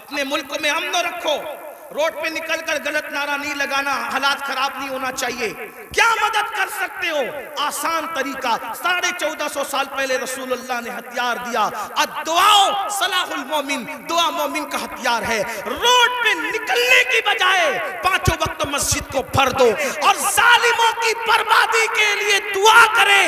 اپنے ملک میں امن رکھو، روڈ پہ نکل کر غلط نعرہ نہیں لگانا، حالات خراب نہیں ہونا چاہیے۔ کیا مدد کر سکتے ہو؟ آسان طریقہ، 1450 سال پہلے رسول اللہ نے ہتھیار دیا، الدعاء صلاح المومن، دعا مومن کا ہتھیار ہے۔ روڈ پہ نکلنے کی بجائے 5 وقت مسجد کو بھر دو اور ظالموں کی بربادی کے لیے دعا کرے۔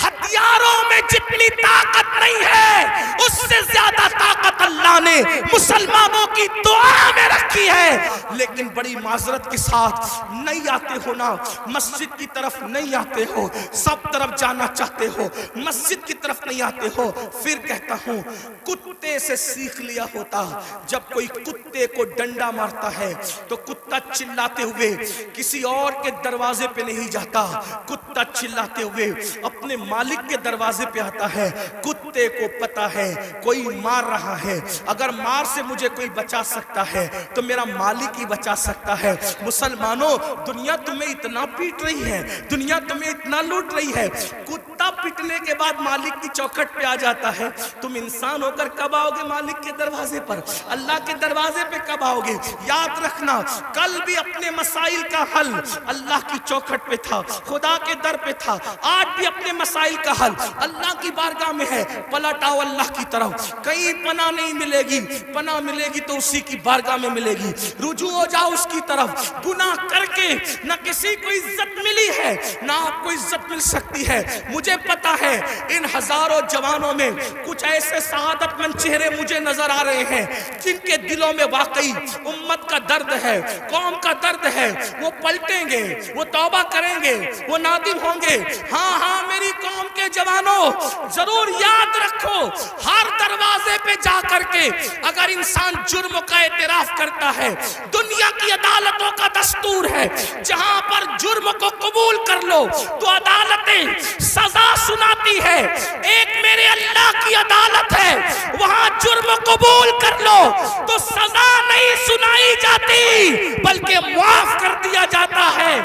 ہتھیاروں میں جتنی طاقت نہیں ہے اس سے زیادہ طاقت اللہ نے مسلمانوں کی دعا میں رکھی ہے۔ لیکن بڑی معذرت کے ساتھ نہیں آتے ہو نا، مسجد کی طرف نہیں آتے ہو، سب طرف جانا چاہتے ہو، مسجد کی طرف نہیں آتے ہو۔ پھر کہتا ہوں کتے سے سیکھ لیا ہوتا، جب کوئی کتے کو ڈنڈا مارتا ہے تو کتا چلاتے ہوئے کسی اور کے دروازے پہ نہیں جاتا، کتا چلاتے ہوئے اپنے مالک کے دروازے پہ آتا ہے۔ کتے کو پتا ہے کوئی مار رہا ہے، اگر مار سے مجھے کوئی بچا سکتا ہے تو میرا مالک ہی بچا سکتا ہے۔ مسلمانوں، دنیا تمہیں اتنا پیٹ رہی ہے، دنیا تمہیں اتنا لوٹ رہی ہے، کتا پیٹنے کے بعد مالک کی چوکھٹ پہ آ جاتا ہے، تم انسان ہو کر کب آؤ گے مالک کے دروازے پر؟ اللہ کے دروازے پہ کب آؤ گے؟ یاد رکھنا، کل بھی اپنے مسائل کا حل اللہ کی چوکھٹ پہ تھا، خدا کے در پہ تھا، آج بھی اپنے مسائل کا حل اللہ کی بارگاہ میں ہے۔ پلٹ آؤ اللہ کی طرف، کہیں پناہ نہیں ملے گی، پناہ ملے گی تو اسی کی بارگاہ میں ملے گی۔ رجوع ہو جاؤ اس کی طرف۔ گناہ کر کے نہ کسی کو عزت ملی ہے نہ آپ کو عزت مل سکتی ہے۔ مجھے پتا ہے ان ہزاروں جوانوں میں کچھ ایسے سعادت مند چہرے مجھے نظر آ رہے ہیں جن کے دلوں میں واقعی امت کا درد ہے، قوم کا درد ہے۔ وہ پلٹیں گے، وہ توبہ کریں گے، وہ نادم ہوں گے۔ ہاں ہاں میری قوم کے جوانوں، ضرور یاد رکھو، ہر دروازے پہ جا کر کے اگر انسان جرم کا اعتراف کرتا ہے، دنیا کی عدالتوں کا دستور ہے جہاں پر جرم کو قبول کر لو تو عدالتیں سزا سناتی ہے۔ ایک میرے اللہ کی عدالت ہے، وہاں جرم قبول کر لو تو سزا نہیں سنائی جاتی بلکہ معاف کر دیا جاتا ہے۔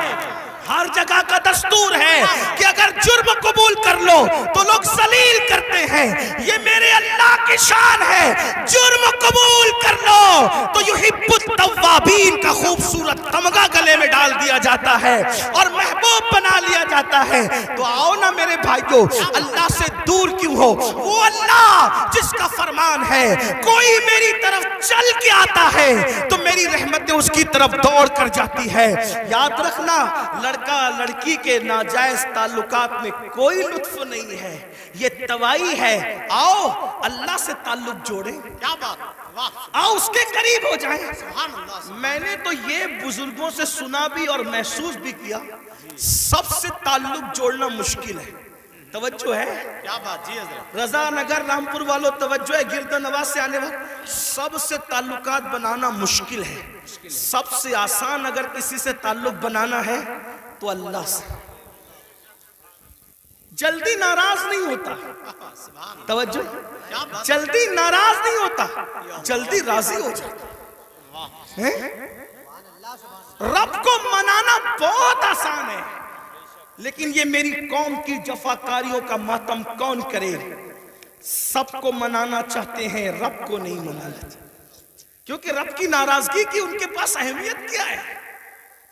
ہر جگہ کا دستور ہے کہ اگر جرم قبول کر لو تو لوگ ذلیل کرتے ہیں، یہ میرے اللہ کی شان ہے۔ جرم قبول کر لو تو یحب التوابین کا خوبصورت تمغہ گلے میں ڈال دیا جاتا ہے اور محبوب بنا لیا جاتا ہے۔ تو آؤ نا میرے بھائیو، اللہ سے دور کیوں ہو؟ وہ اللہ جس کا فرمان ہے کوئی میری طرف چل کے آتا ہے تو میری رحمتیں اس کی طرف دوڑ کر جاتی ہے۔ یاد رکھنا، لڑکا لڑکی کے ناجائز تعلقات میں کوئی لطف نہیں ہے، یہ توائی ہے۔ آؤ اللہ سے تعلق جوڑیں، کیا بات، آؤ اس کے قریب ہو جائیں۔ میں نے تو یہ بزرگوں سے سنا بھی اور محسوس بھی کیا، سب سے تعلق جوڑنا مشکل ہے۔ توجہ ہے؟ کیا بات جی حضرت۔ رضا نگر رامپور والوں توجہ ہے، گرد نواز سے آنے والے سب سے تعلقات بنانا مشکل ہے۔ سب سے آسان اگر کسی سے تعلق بنانا ہے تو اللہ سے۔ جلدی ناراض نہیں ہوتا، توجہ، جلدی ناراض نہیں ہوتا، جلدی راضی ہو جاتا۔ رب کو منانا بہت آسان ہے، لیکن یہ میری قوم کی جفاکاریوں کا ماتم کون کرے؟ سب کو منانا چاہتے ہیں، رب کو نہیں منانا چاہتے، کیونکہ رب کی ناراضگی کی ان کے پاس اہمیت کیا ہے؟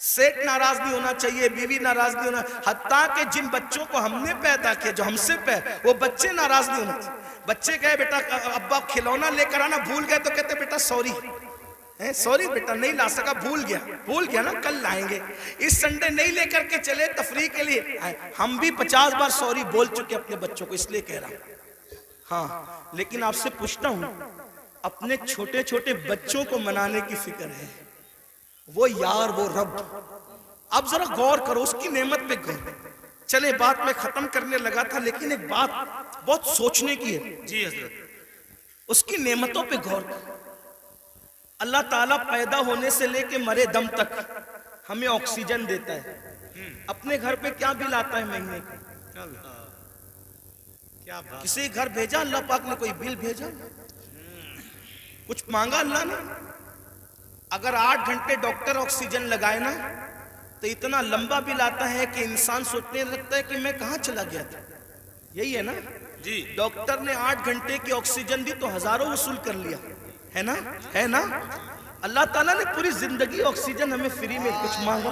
سیٹ ناراض نہیں ہونا چاہیے، بیوی ناراض نہیں ہونا، حتیٰ کہ جن بچوں کو ہم نے پیدا کیا، جو ہم سے وہ بچے ناراض نہیں ہونا چاہیے۔ بچے کہے بیٹا ابا کھلونا لے کر آنا، بھول گئے تو کہتے بیٹا سوری، سوری بیٹا نہیں لا سکا، بھول گیا نا، کل لائیں گے۔ اس سنڈے نہیں لے کر کے چلے تفریح کے لیے، ہم بھی 50 بار سوری بول چکے اپنے بچوں کو، اس لیے کہہ رہا ہوں۔ ہاں لیکن آپ سے پوچھتا ہوں، اپنے چھوٹے چھوٹے بچوں کو منانے کی فکر ہے، وہ یار وہ رب، اب ذرا غور کرو اس کی نعمت پہ غور۔ چلے بات میں ختم کرنے لگا تھا، لیکن ایک بات بہت سوچنے کی ہے جی حضرت۔ اس کی نعمتوں پہ غور کرو۔ اللہ تعالیٰ پیدا ہونے سے لے کے مرے دم تک ہمیں آکسیجن دیتا ہے، اپنے گھر پہ کیا بل آتا ہے مہینے کا؟ کیا بات، کسی گھر بھیجا اللہ پاک نے کوئی بل بھیجا؟ کچھ مانگا اللہ نے؟ اگر 8 گھنٹے ڈاکٹر آکسیجن لگائے نا تو اتنا لمبا بل آتا ہے کہ انسان سوچنے لگتا ہے کہ میں کہاں چلا گیا تھا۔ یہی ہے نا جی، ڈاکٹر نے 8 گھنٹے کی آکسیجن دی تو ہزاروں وصول کر لیا، ہے نا؟ ہے نا؟ اللہ تعالیٰ نے پوری زندگی آکسیجن ہمیں فری میں کچھ مانگا؟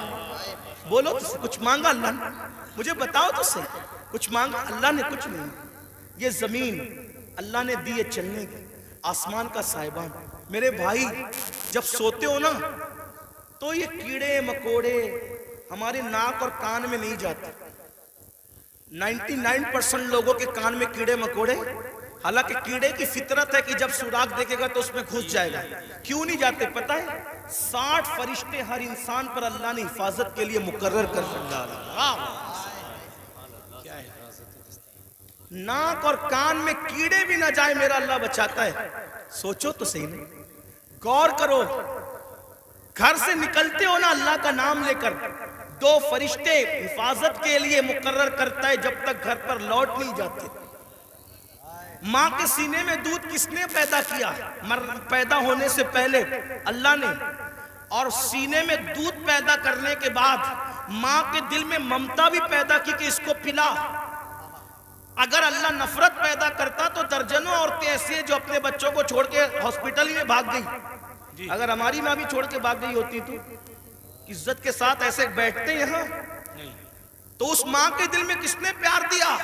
بولو تو کچھ مانگا اللہ نے؟ مجھے بتاؤ تو صحیح، کچھ مانگا؟ اللہ نے کچھ نہیں۔ یہ زمین اللہ نے دی ہے چلنے کی، آسمان کا سائبان۔ میرے بھائی جب سوتے ہو نا تو یہ کیڑے مکوڑے ہمارے ناک اور کان میں نہیں جاتے۔ 99% لوگوں کے کان میں کیڑے مکوڑے، حالانکہ کیڑے کی فطرت ہے کہ جب سوراخ دیکھے گا تو اس میں گھس جائے گا۔ کیوں نہیں جاتے پتہ ہے؟ 60 فرشتے ہر انسان پر اللہ نے حفاظت کے لیے مقرر کر رکھا ہے۔ ناک اور کان میں کیڑے بھی نہ جائے میرا اللہ بچاتا ہے۔ سوچو تو صحیح نہیں، غور کرو۔ گھر سے نکلتے ہو نا اللہ کا نام لے کر، 2 فرشتے حفاظت کے لیے مقرر کرتا ہے جب تک گھر پر لوٹ نہیں جاتے۔ ماں کے سینے میں دودھ کس نے پیدا کیا؟ پیدا ہونے سے پہلے اللہ نے، اور سینے میں دودھ پیدا کرنے کے بعد ماں کے دل میں ممتا بھی پیدا کی کہ اس کو پلا۔ اگر اللہ نفرت پیدا کرتا تو درجنوں عورتیں ایسی ہیں جو اپنے بچوں کو چھوڑ کے ہاسپٹل ہی میں بھاگ گئی۔ اگر ہماری ماں بھی چھوڑ کے بھاگ گئی ہوتی تو عزت کے ساتھ ایسے بیٹھتے یہاں؟ تو اس ماں کے دل میں کس نے پیار دیا؟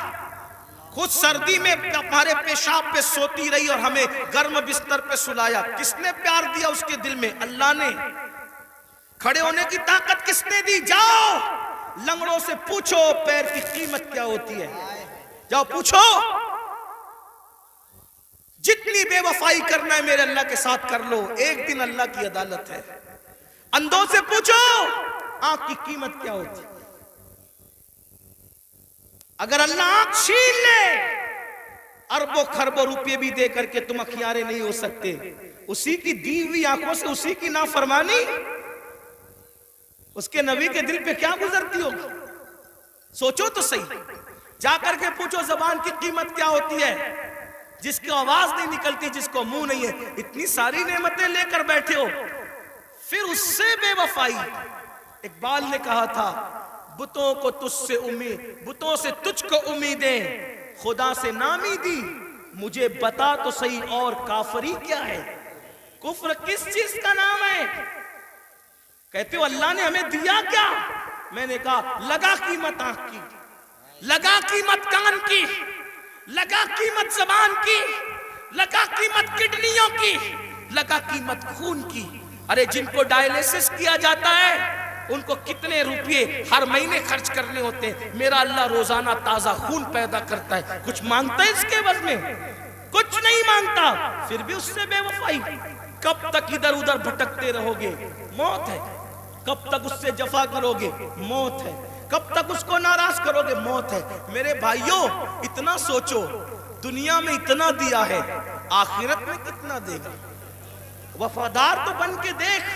خود سردی میں ہمارے پیشاب پہ سوتی رہی اور ہمیں گرم بستر پہ سلایا۔ کس نے پیار دیا اس کے دل میں؟ اللہ نے۔ کھڑے ہونے کی طاقت کس نے دی؟ جاؤ لنگڑوں سے پوچھو پیر کی قیمت کیا ہوتی ہے، جاؤ پوچھو۔ جتنی بے وفائی کرنا ہے میرے اللہ کے ساتھ کر لو، ایک دن اللہ کی عدالت ہے۔ اندھوں سے پوچھو آنکھ کی قیمت کیا ہوتی ہے۔ اگر اللہ آنکھ چھین لے اربوں خربوں روپے بھی دے کر کے تم اخیارے نہیں ہو سکتے۔ اسی کی دی ہوئی آنکھوں سے اسی کی نافرمانی اس کے نبی کے دل پہ کیا گزرتی ہوگی؟ سوچو تو صحیح۔ جا کر کے پوچھو زبان کی قیمت کیا ہوتی ہے، جس کی آواز نہیں نکلتی، جس کو منہ نہیں ہے، اتنی ساری نعمتیں لے کر بیٹھے ہو، پھر اس سے بے وفائی۔ اقبال نے کہا تھا بتوں کو تجھ سے امید، بتوں سے تجھ کو امیدیں، خدا سے نامی دی، مجھے بتا تو صحیح اور کافری کیا ہے؟ کفر کس چیز کا نام ہے؟ کہتے ہو اللہ نے ہمیں دیا کیا؟ میں نے کہا لگا قیمت آنکھ کی، لگا قیمت کان کی، لگا قیمت زبان کی، لگا قیمت کڈنیوں کی، لگا قیمت خون کی۔ ارے جن کو ڈائلیسس کیا جاتا ہے ان کو کتنے روپے ہر مہینے خرچ کرنے ہوتے ہیں، میرا اللہ روزانہ تازہ خون پیدا کرتا ہے۔ کچھ مانگتا ہے اس کے عوض میں؟ کچھ نہیں مانگتا، پھر بھی اس سے بے وفائی۔ کب تک ادھر ادھر بھٹکتے رہو گے؟ موت ہے۔ کب تک اس سے جفا کرو گے؟ موت ہے۔ کب تک اس کو ناراض کرو گے؟ موت ہے۔ میرے بھائیوں اتنا سوچو، دنیا میں اتنا دیا ہے، آخرت میں کتنا دے گا؟ وفادار تو بن کے دیکھ،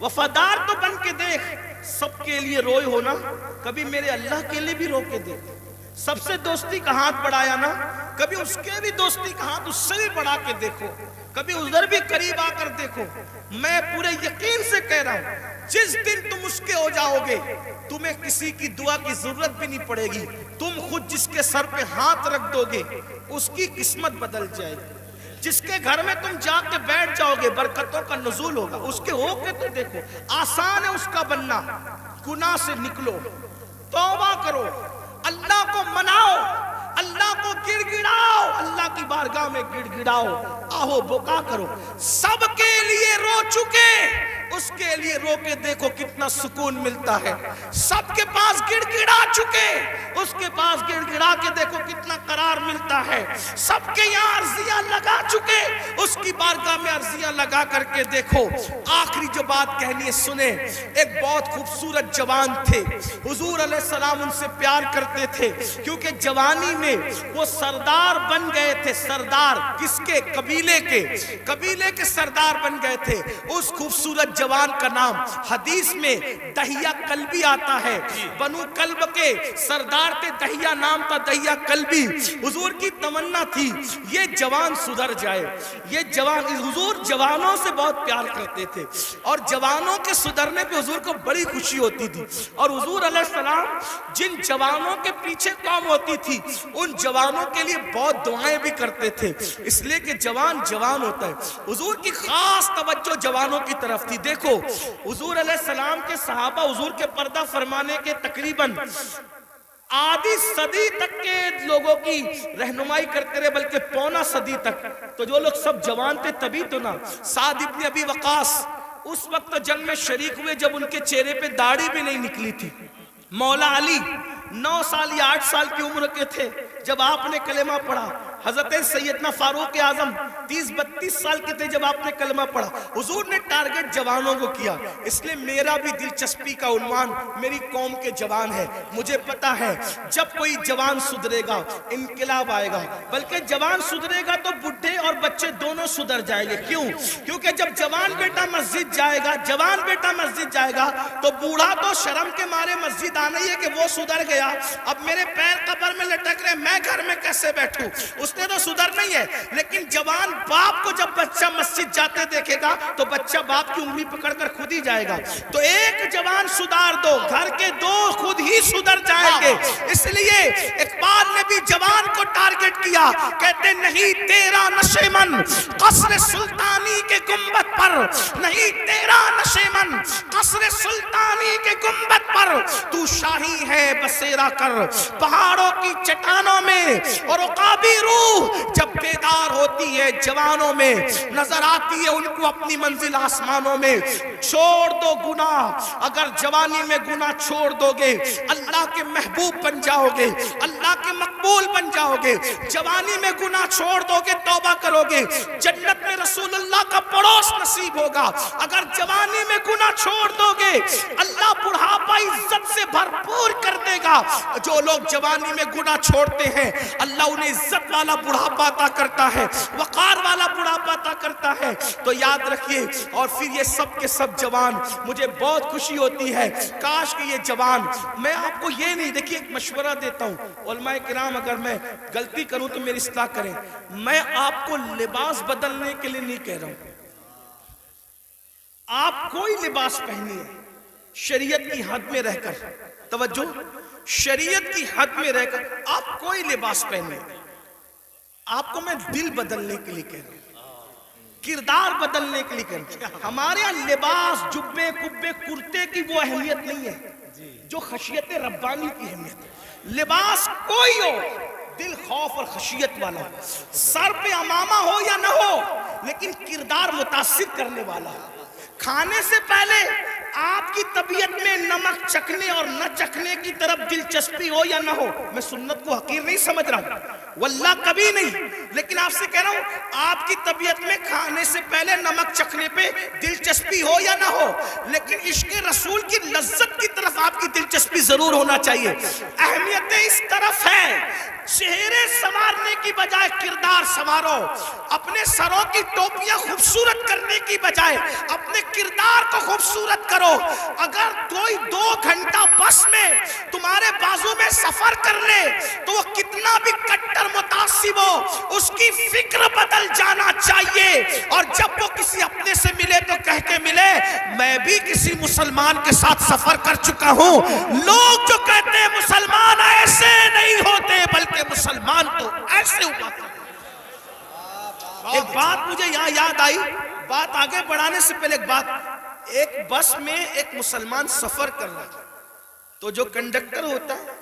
وفادار تو بن کے دیکھ۔ سب کے لیے روئے ہونا، کبھی میرے اللہ کے لیے بھی رو کے دیکھ۔ سب سے دوستی کا ہاتھ بڑھایا نا، کبھی اس کے بھی دوستی کا ہاتھ اس سے بھی بڑھا کے دیکھو، کبھی ادھر بھی قریب آ کر دیکھو۔ میں پورے یقین سے کہہ رہا ہوں جس دن تم اس کے ہو جاؤ گے تمہیں کسی کی دعا کی ضرورت بھی نہیں پڑے گی، تم خود جس کے سر پہ ہاتھ رکھ دو گے اس کی قسمت بدل جائے گی۔ جس کے گھر میں تم جا کے بیٹھ جاؤ گے برکتوں کا نزول ہوگا۔ اس کے ہو کے تو دیکھو، آسان ہے اس کا بننا۔ گناہ سے نکلو، توبہ کرو، اللہ کو مناؤ، اللہ کو گڑ گڑاؤ، اللہ کی بارگاہ میں گڑ گڑاؤ، آہو بکا کرو۔ سب کے لیے رو چکے، اس کے لیے رو کے دیکھو کتنا سکون ملتا ہے۔ سب کے پاس گڑ گڑا چکے، اس کے پاس گڑ گڑا کے دیکھو کتنا قرار ملتا ہے۔ سب کے یہاں عرضیاں لگا چکے، اس کی بارگاہ میں عرضیاں لگا کر کے دیکھو۔ آخری جو بات کہنی ہے سنیں۔ ایک بہت خوبصورت جوان تھے، حضور علیہ السلام ان سے پیار کرتے تھے کیونکہ جوانی میں وہ سردار بن گئے تھے۔ سردار کس کے؟ قبیلے کے، قبیلے کے سردار بن گئے تھے۔ اس خوبصورت جوان کا نام حدیث میں دہیہ کلبی آتا ہے. بنو کلب کے سردار تھے, دہیہ نام تھا, دہیہ کلبی. حضور کی تمنا تھی یہ جوان سدھر جائے, یہ جوان. حضور جوانوں سے بہت پیار کرتے تھے اور جوانوں کے سدھرنے پہ حضور کو بڑی خوشی ہوتی تھی. اور حضور علیہ السلام جن جوانوں کے پیچھے قوم ہوتی تھی ان جوانوں کے لیے بہت دعائیں بھی کرتے تھے, اس لیے کہ جوان جوان ہوتا ہے. حضور کی خاص توجہ جوانوں کی طرف تھی. دیکھو حضور علیہ السلام کے صحابہ حضور کے پردہ فرمانے کے تقریباً آدھی صدی تک کے لوگوں کی رہنمائی کرتے رہے, بلکہ پونا صدی تک. تو جو لوگ سب جوان تھے تبھی تو نا. سعد ابن ابی وقاص اس وقت جنگ میں شریک ہوئے جب ان کے چہرے پہ داڑھی بھی نہیں نکلی تھی. مولا علی 9 سال یا 8 سال کی عمر کے تھے جب آپ نے کلمہ پڑھا. حضرت سیدنا فاروق اعظم 30-32 سال کے تھے جب آپ نے کلمہ پڑھا. حضور نے ٹارگٹ جوانوں کو کیا, اس لیے میرا بھی دلچسپی کا عنوان میری قوم کے جوان ہے. مجھے پتا ہے جب کوئی جوان سدھرے گا انقلاب آئے گا, بلکہ جوان سدھرے گا تو بڈھے اور بچے دونوں سدھر جائیں گے. کیوں؟ کیونکہ جب جوان بیٹا مسجد جائے گا, جوان بیٹا مسجد جائے گا تو بوڑھا تو شرم کے مارے مسجد آنا ہی ہے کہ وہ سدھر گیا, اب میرے پیر قبر میں لٹک رہے, میں گھر میں کیسے بیٹھوں. اس نے تو سدھر نہیں ہے. لیکن جوان باپ کو جب بچہ مسجد جاتے دیکھے گا تو بچہ باپ کی انگلی پکڑ کر خود ہی جائے گا. تو ایک جوان سدھار دو, گھر کے 2 خود ہی سدھر جائیں گے. اس لیے اقبال نے بھی جوان کو ٹارگٹ کیا, کہتے نہیں تیرا نشے من قصر سلطانی کے گنبد پر, نہیں تیرا نشے من قصر سلطانی کے گنبد پر, تو شاہی ہے بسیرا کر پہاڑوں کی چٹانوں میں. اور عقابی روح جب بیدار ہوتی ہے جوانوں میں, نظر آتی ہے ان کو اپنی منزل آسمانوں میں. چھوڑ دو گناہ, اگر جوانی میں گناہ چھوڑ دو گے اللہ کے محبوب بن جاؤ گے, اللہ کے مقبول بن جاؤ گے. جوانی میں گناہ چھوڑ دو گے, توبہ کرو گے, جنت میں رسول اللہ کا پڑوس نصیب ہوگا. اگر جوانی میں گناہ چھوڑ دو گے اللہ بڑھاپا عزت سے بھرپور کر دے گا. جو لوگ جوانی میں گناہ چھوڑتے ہیں اللہ انہیں عزت والا بڑھاپا عطا کرتا ہے, وقار والا بڑھاپا عطا کرتا ہے. تو یاد رکھیے. اور پھر یہ سب کے سب جوان, مجھے بہت خوشی ہوتی ہے کاش کہ یہ جوان, میں آپ کو یہ نہیں, دیکھیے ایک مشورہ دیتا ہوں علماء کرام, اگر میں غلطی کروں تو میری اصلاح کریں. میں آپ کو لباس بدلنے کے لیے نہیں کہہ رہا ہوں, آپ کوئی لباس پہنیے شریعت کی حد میں رہ کر. توجہ, شریعت کی حد میں رہ کر آپ کوئی لباس پہنے. آپ کو میں دل بدلنے کے لیے کہہ رہا ہوں, کردار بدلنے کے لیے کہہ رہا ہوں. ہمارے یہاں لباس جبے کبے کرتے کی وہ اہمیت نہیں ہے جو خشیت ربانی کی اہمیت ہے. لباس کوئی ہو, دل خوف اور خشیت والا ہو, سر پہ امامہ ہو یا نہ ہو, لیکن کردار متاثر کرنے والا ہو. کھانے سے پہلے آپ کی طبیعت میں نمک چکھنے اور نہ چکھنے کی طرف دلچسپی ہو یا نہ ہو. میں سنت کو حقیر نہیں سمجھ رہا ہوں, واللہ کبھی نہیں, لیکن آپ سے کہہ رہا ہوں آپ کی طبیعت میں کھانے سے پہلے نمک چکھنے پہ دلچسپی ہو یا نہ ہو, لیکن عشق رسول کی لذت کی طرف آپ کی دلچسپی ضرور ہونا چاہیے. اہمیت اس طرف ہے, چہرے سنوارنے کی بجائے کردار سنوارو. اپنے سروں کی ٹوپیاں خوبصورت کرنے کی بجائے اپنے کردار کو خوبصورت کرو. اگر کوئی 2 گھنٹہ بس میں تمہارے بازو میں سفر کر لے تو وہ کتنا بھی کٹر متعصب ہو اس کی فکر بدل جانا چاہیے. اور جب وہ کسی اپنے سے ملے تو کہہ کے ملے میں بھی کسی مسلمان کے ساتھ سفر کر چکا ہوں. لوگ جو کہتے ہیں مسلمان ایسے نہیں ہوتے بلکہ مسلمان تو ایسے ہوا. ایک بات مجھے یہاں یاد آئی, بات آگے بڑھانے سے پہلے ایک بات. ایک بس میں ایک مسلمان سفر کر رہا تھا, تو جو کنڈکٹر ہوتا ہے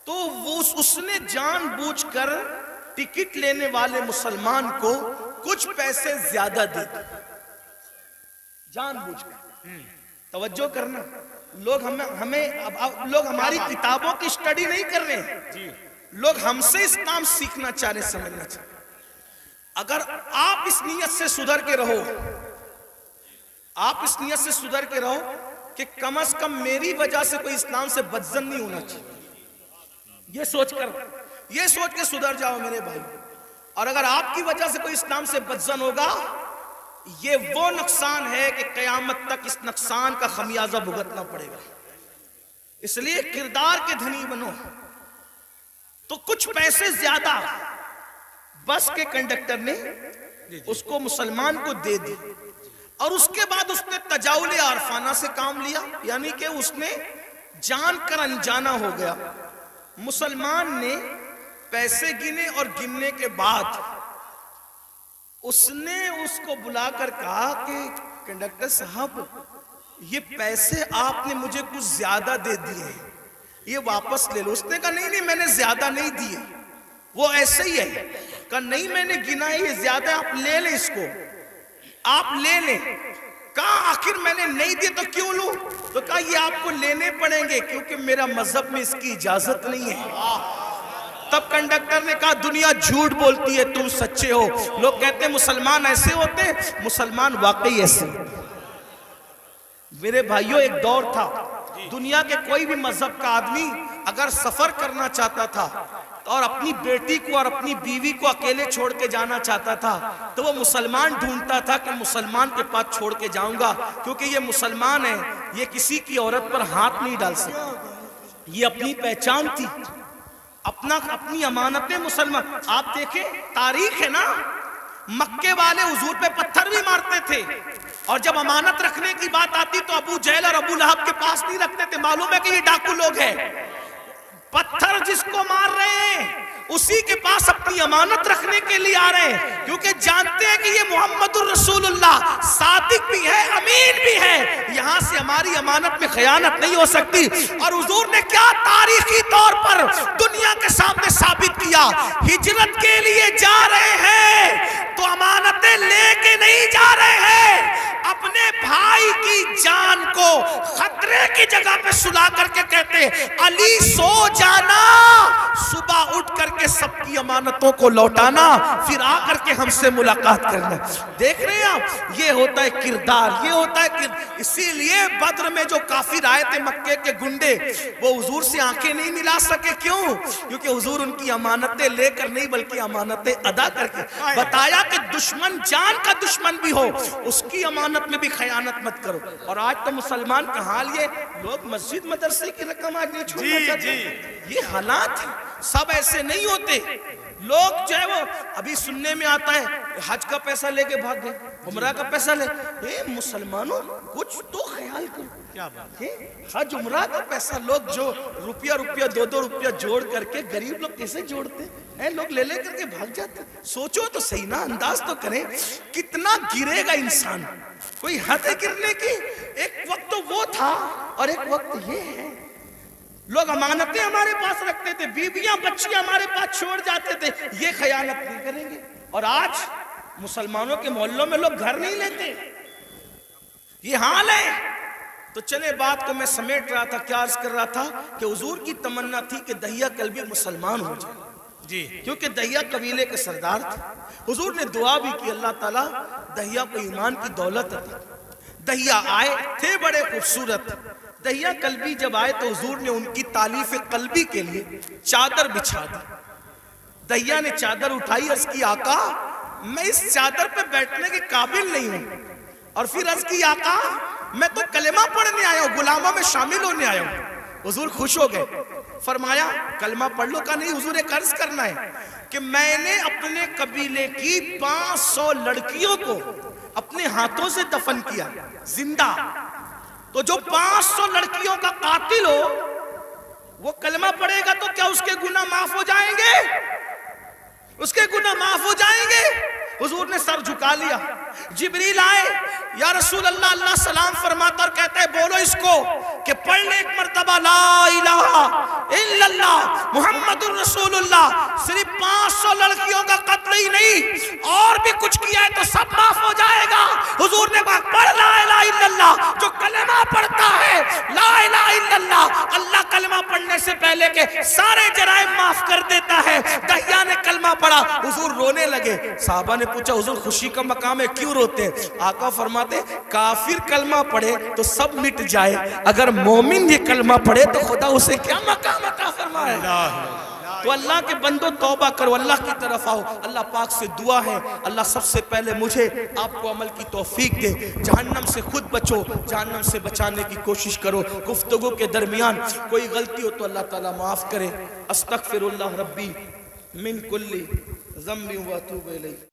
تو وہ اس نے جان بوجھ کر ٹکٹ لینے والے مسلمان کو کچھ پیسے زیادہ دے دی, جان بوجھ کر. توجہ کرنا, لوگ ہماری کتابوں کی اسٹڈی نہیں کر رہے ہیں, لوگ ہم سے اسلام سیکھنا چاہ رہے, سمجھنا چاہ رہے. اگر آپ اس نیت سے سدھر کے رہو, آپ اس نیت سے سدھر کے رہو کہ کم از کم میری وجہ سے کوئی اسلام سے بدظن نہیں ہونا چاہیے, یہ سوچ کے سدھر جاؤ میرے بھائی. اور اگر آپ کی وجہ سے کوئی اسلام سے بدظن ہوگا یہ وہ نقصان ہے کہ قیامت تک اس نقصان کا خمیازہ بھگتنا پڑے گا. اس لیے کردار کے دھنی بنو. تو کچھ پیسے زیادہ بس کے کنڈکٹر نے اس کو مسلمان کو دے دی اور اس کے بعد اس نے تجاول عارفانہ سے کام لیا, یعنی کہ اس نے جان کر انجانا ہو گیا. مسلمان نے پیسے گنے اور گننے کے بعد اس نے اس کو بلا کر کہا کہ کنڈکٹر صاحب یہ پیسے آپ نے مجھے کچھ زیادہ دے دیے ہیں, یہ واپس لے لو. اس نے کہا نہیں میں نے زیادہ نہیں دیے, وہ ایسے ہی ہے. کہا نہیں میں نے گنا ہے, یہ زیادہ, آپ لے لیں اس کو, آپ لے لیں. کہا آخر میں نے نہیں دیے تو کیوں لوں؟ تو کہا یہ آپ کو لینے پڑیں گے کیونکہ میرا مذہب میں اس کی اجازت نہیں ہے. تب کنڈکٹر نے کہا دنیا جھوٹ بولتی ہے, تم سچے ہو. لوگ کہتے ہیں مسلمان ایسے ہوتے, مسلمان واقعی ایسے ہوتے. میرے بھائیوں ایک دور تھا دنیا کے کوئی بھی مذہب کا آدمی اگر سفر کرنا چاہتا تھا اور اپنی بیٹی کو اور اپنی بیوی کو اکیلے چھوڑ کے جانا چاہتا تھا تو وہ مسلمان ڈھونڈتا تھا کہ مسلمان کے پاس چھوڑ کے جاؤں گا کیونکہ یہ مسلمان ہے, یہ کسی کی عورت پر ہاتھ نہیں ڈال سکتا. یہ اپنی پہچان تھی, اپنی امانتیں مسلمان. آپ دیکھیں تاریخ ہے نا, مکے والے حضور پہ پتھر بھی مارتے تھے اور جب امانت رکھنے کی بات آتی تو ابو جہل اور ابو لہب کے پاس نہیں رکھتے تھے. معلوم ہے کہ یہ ڈاکو لوگ ہیں. پتھر جس کو مار رہے ہیں اسی کے پاس اپنی امانت رکھنے کے لیے آ رہے ہیں کیونکہ جانتے ہیں کہ یہ محمد الرسول اللہ صادق بھی ہے, امین بھی ہے, یہاں سے ہماری امانت میں خیانت نہیں ہو سکتی. اور حضور نے کیا تاریخی طور پر دنیا کے سامنے ثابت کیا, ہجرت کے لیے جا رہے ہیں تو امانتیں لے کے نہیں جا رہے ہیں, اپنے بھائی کی جان کو خطرے کی جگہ پہ سلا کر کے کہتے علی سو جانا, صبح اٹھ کر کے سب کی امانتوں کو لوٹانا, پھر آ کر کے ہم سے ملاقات کرنا. دیکھ رہے ہیں آپ, یہ ہوتا ہے کردار, یہ ہوتا ہے اسی لیے بدر میں جو کافر آئے تھے مکے کے گنڈے, وہ حضور سے آنکھیں نہیں ملا سکے. کیوں؟ کیونکہ حضور ان کی امانتیں لے کر نہیں بلکہ امانتیں ادا کر کے بتایا کہ دشمن جان کا دشمن بھی ہو اس کی امانت میں بھی خیانت مت کرو. اور آج تو مسلمان کا حال یہ, لوگ مسجد مدرسے کی رقم آج نہیں چھوڑنا چاہتے. یہ حالات سب ایسے نہیں ہوتے. لوگ جو ہے وہ ابھی سننے میں آتا ہے حج کا پیسہ لے کے بھاگ گئے, عمرہ کا پیسہ لے. مسلمانوں کچھ تو خیال کرو, حج عمرہ کا پیسہ لوگ جو روپیہ 2 روپیہ جوڑ کر کے, غریب لوگ کیسے جوڑتے ہیں, لوگ لے کر کے بھاگ جاتے. سوچو تو صحیح نا, انداز تو کریں کتنا گرے گا انسان. کوئی حد ہے گرنے کی. ایک وقت تو وہ تھا اور ایک وقت یہ ہے. لوگ امانتیں ہمارے پاس رکھتے تھے, بیویاں بچیاں ہمارے پاس چھوڑ جاتے تھے, یہ خیانت نہیں کریں گے. اور آج مسلمانوں کے محلوں میں لوگ گھر نہیں لیتے, یہ حال ہے. تو چلے بات کو میں سمیٹ رہا تھا, کیا عرض کر رہا تھا کہ حضور کی تمنا تھی کہ دہیا کلبی مسلمان ہو جائے جی, کیونکہ دہیا قبیلے کے سردار تھے. حضور نے دعا بھی کی اللہ تعالیٰ دہیا کو ایمان کی دولت عطا. دہیا آئے تھے بڑے خوبصورت. دہیا قلبی جب آئے تو حضور نے ان کی تالیف قلبی کے لیے چادر بچھا دی. دہیا نے چادر اٹھائی, عرض کی آقا میں اس چادر پہ بیٹھنے کے قابل نہیں ہوں. اور پھر عرض کی آقا میں تو کلمہ پڑھنے آیا ہوں, غلاموں میں شامل ہونے آیا ہوں. حضور خوش ہو گئے, فرمایا کلمہ پڑھ لو. کا نہیں حضور ایک عرض کرنا ہے کہ میں نے اپنے قبیلے کی 500 لڑکیوں کو اپنے ہاتھوں سے دفن کیا زندہ. تو جو 500 لڑکیوں کا قاتل ہو وہ کلمہ پڑھے گا تو کیا اس کے گناہ معاف ہو جائیں گے؟ اس کے گناہ معاف ہو جائیں گے. حضور نے سر جھکا لیا. جبریل آئے, یا رسول اللہ, اللہ سلام فرماتا اور کہتا ہے بولو اس کو کہ پڑھ لے ایک مرتبہ لا الہ الا اللہ محمد الرسول اللہ. صرف 500 لڑکیوں کا قتل ہی نہیں اور بھی کچھ کیا ہے تو سب معاف ہو جائے گا. حضور نے کہا پڑھ لا الہ الا اللہ. جو کلمہ پڑھتا ہے لا الہ الا اللہ, اللہ کلمہ پڑھنے سے پہلے کے سارے جرائم معاف کر دیتا ہے. دہیا نے کلمہ پڑھا, حضور رونے لگے. صحابہ نے پوچھا حضور خوشی کا مقام ہے کیوں روتے ہیں؟ آقا فرماتے کافر کلمہ پڑھے تو سب مٹ جائے, اگر مومن یہ کلمہ پڑھے تو خدا اسے کیا مقام عطا فرمائے. تو اللہ کے بندو توبہ کرو، اللہ کی طرف آؤ۔ اللہ پاک سے دعا ہے اللہ سب سے پہلے مجھے آپ کو عمل کی توفیق دے، جہنم سے خود بچو، جہنم سے بچانے کی کوشش کرو۔ گفتگو کے درمیان کوئی غلطی ہو تو اللہ تعالیٰ معاف کرے۔ استغفر اللہ ربی من کل ذنب و اتوب الیہ۔